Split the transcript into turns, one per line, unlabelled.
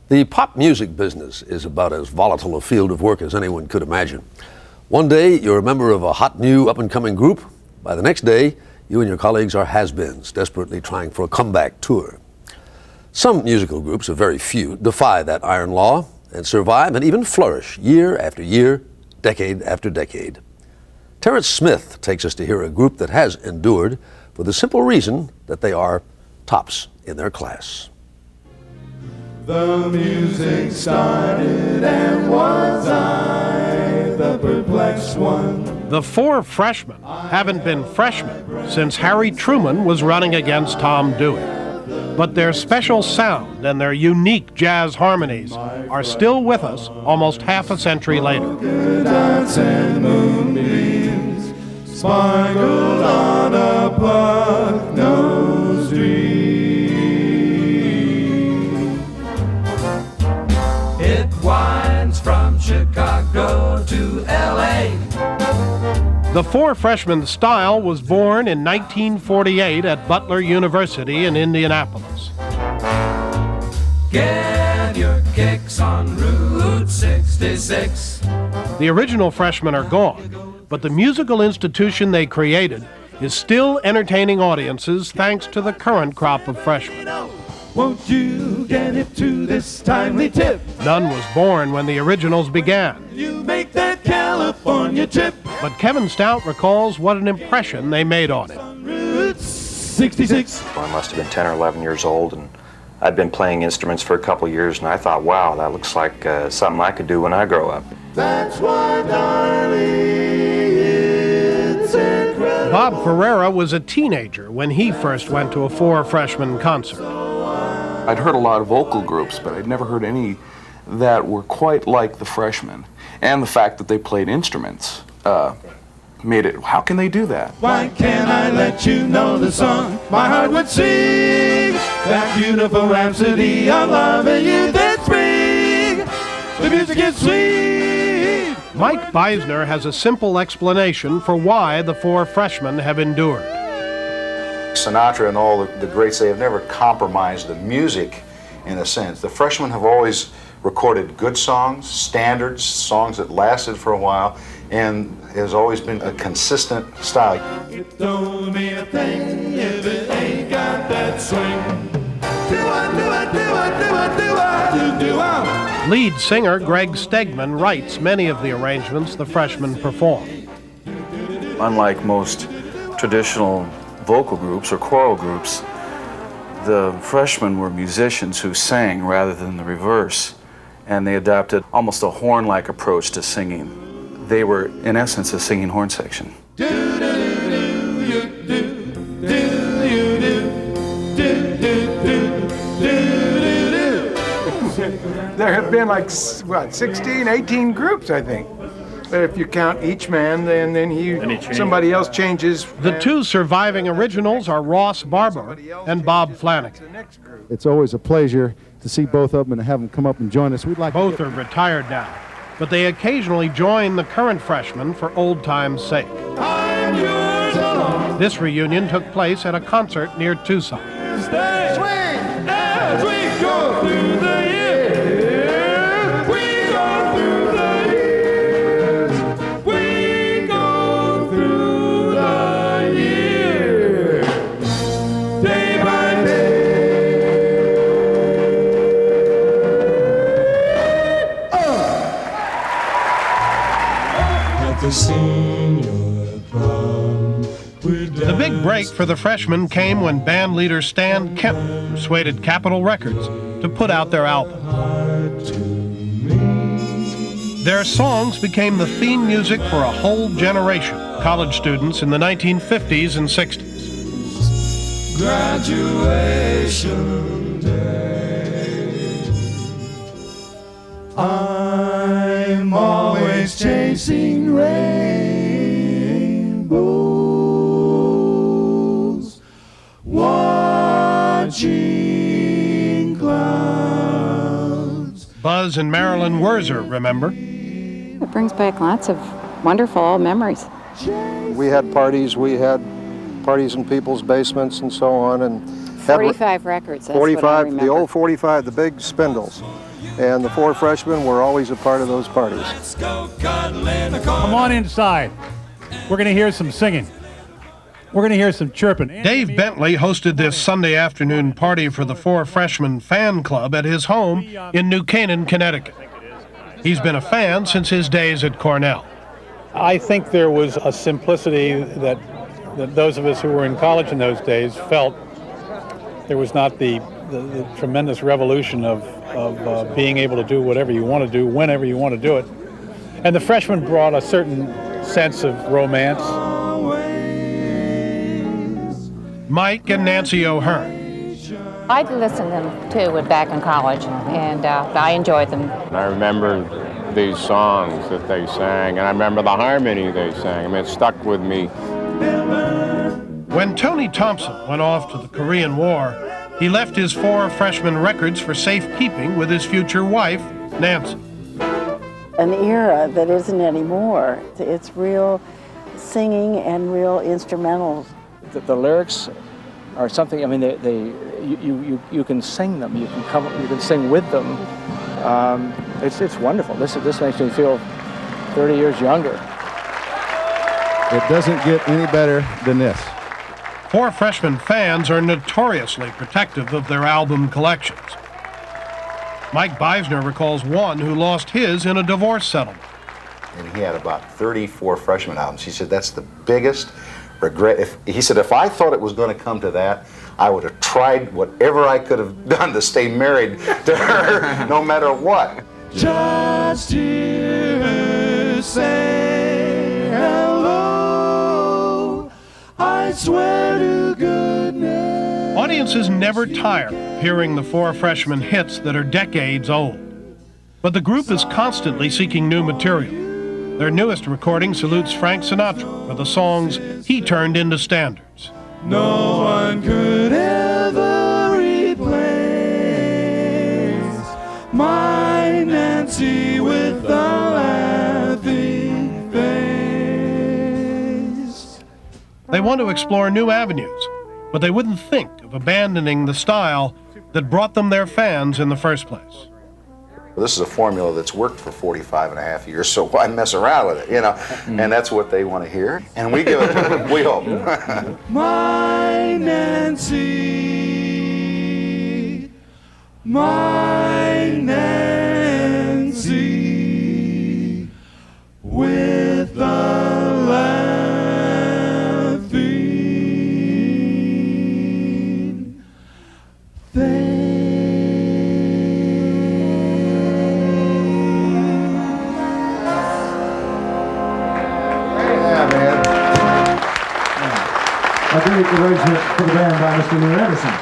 The pop music business is about as volatile a field of work as anyone could imagine. One day, you're a member of a hot new up-and-coming group. By the next day, you and your colleagues are has-beens, desperately trying for a comeback tour. Some musical groups, a very few, defy that iron law and survive and even flourish year after year, decade after decade. Terrence Smith takes us to hear a group that has endured for the simple reason that they are tops in their class.
The music started and was I the perplexed one.
The Four Freshmen haven't been freshmen since Harry Truman was running against Tom Dewey. But their special sound and their unique jazz harmonies are still with us almost half a century later.
And moonbeams sparkled on a puck-nosed dream. It winds from Chicago to L.A.
The Four Freshmen style was born in 1948 at Butler University in Indianapolis.
Get your kicks on Route 66.
The original freshmen are gone, but the musical institution they created is still entertaining audiences thanks to the current crop of freshmen.
Won't you get hip to this timely tip?
None was born when the originals began.
You make that California trip.
But Kevin Stout recalls what an impression they made on him.
Route 66.
I must have been 10 or 11 years old, and I'd been playing instruments for a couple years, and I thought, wow, that looks like something I could do when I grow up.
That's why, darling, it's incredible.
Bob Ferreira was a teenager when he first went to a Four Freshmen concert.
I'd heard a lot of vocal groups, but I'd never heard any that were quite like the Freshmen. And the fact that they played instruments made it, how can they do that?
Why can't I let you know the song my heart would sing? That beautiful rhapsody of loving you that spring. The music is sweet.
Mike Beisner has a simple explanation for why the Four Freshmen have endured.
Sinatra and all the greats, they have never compromised the music in a sense. The Freshmen have always recorded good songs, standards, songs that lasted for a while, and has always been a consistent style.
It don't mean a thing if it ain't got that swing.
Lead singer Greg Stegeman writes many of the arrangements the freshmen perform.
Unlike most traditional vocal groups or choral groups, the freshmen were musicians who sang rather than the reverse, and they adopted almost a horn-like approach to singing. They were, in essence, a singing horn section.
There have been like, what, 16, 18 groups, I think. But if you count each man, then somebody else changes.
The two surviving originals are Ross Barber and Bob Flanagan.
It's always a pleasure to see both of them and have them come up and join us.
Both are retired now, but they occasionally join the current freshmen for old time's sake. This reunion took place at a concert near Tucson.
Swing as we go through the years. We go through the years. We go through the years. Day by day. At the senior prom.
The big break for the freshmen came when band leader Stan Kemp persuaded Capitol Records to put out their album. Their songs became the theme music for a whole generation of college students in the 1950s and 60s.
Graduation day. I'm always chasing rainbows, watching clouds.
Buzz and Marilyn Werzer, remember?
It brings back lots of wonderful memories.
We had parties in people's basements and so on, and
45 records, that's
45,
what I remember.
the old 45, the big spindles. and the Four Freshmen were always a part of those parties.
Come on inside. We're going to hear some singing. We're going to hear some chirping.
Dave Bentley hosted this Sunday afternoon party for the Four Freshmen fan club at his home in New Canaan, Connecticut. He's been a fan since his days at Cornell.
I think there was a simplicity that those of us who were in college in those days felt. There was not the tremendous revolution of being able to do whatever you want to do, whenever you want to do it. And the freshmen brought a certain sense of romance.
Mike and Nancy O'Hearn.
I'd listen to them too back in college, and I enjoyed them.
I remember these songs that they sang, and I remember the harmony they sang. I mean, it stuck with me.
When Tony Thompson went off to the Korean War, he left his Four Freshmen records for safekeeping with his future wife, Nancy.
An era that isn't anymore. It's real singing and real instrumentals.
The lyrics are something. I mean, you can sing them. You can sing with them. It's wonderful. This makes me feel 30 years younger.
It doesn't get any better than this.
Four Freshmen fans are notoriously protective of their album collections. Mike Beisner recalls one who lost his in a divorce settlement.
And he had about 34 Freshman albums. He said, that's the biggest regret. He said, if I thought it was going to come to that, I would have tried whatever I could have done to stay married to her, no matter what.
Just hear her say hello, I swear to goodness.
Audiences never tire of hearing the Four Freshmen hits that are decades old. But the group is constantly seeking new material. Their newest recording salutes Frank Sinatra for the songs he turned into standards.
No one could ever replace my Nancy with a laughing face.
They want to explore new avenues, but they wouldn't think of abandoning the style that brought them their fans in the first place.
Well, this is a formula that's worked for 45 and a half years, so why mess around with it, you know? And that's what they want to hear, and we give it to them, we hope.
My Nancy, my Nancy, with the laughing face.
A great arrangement for the band by Mr. Neil Anderson.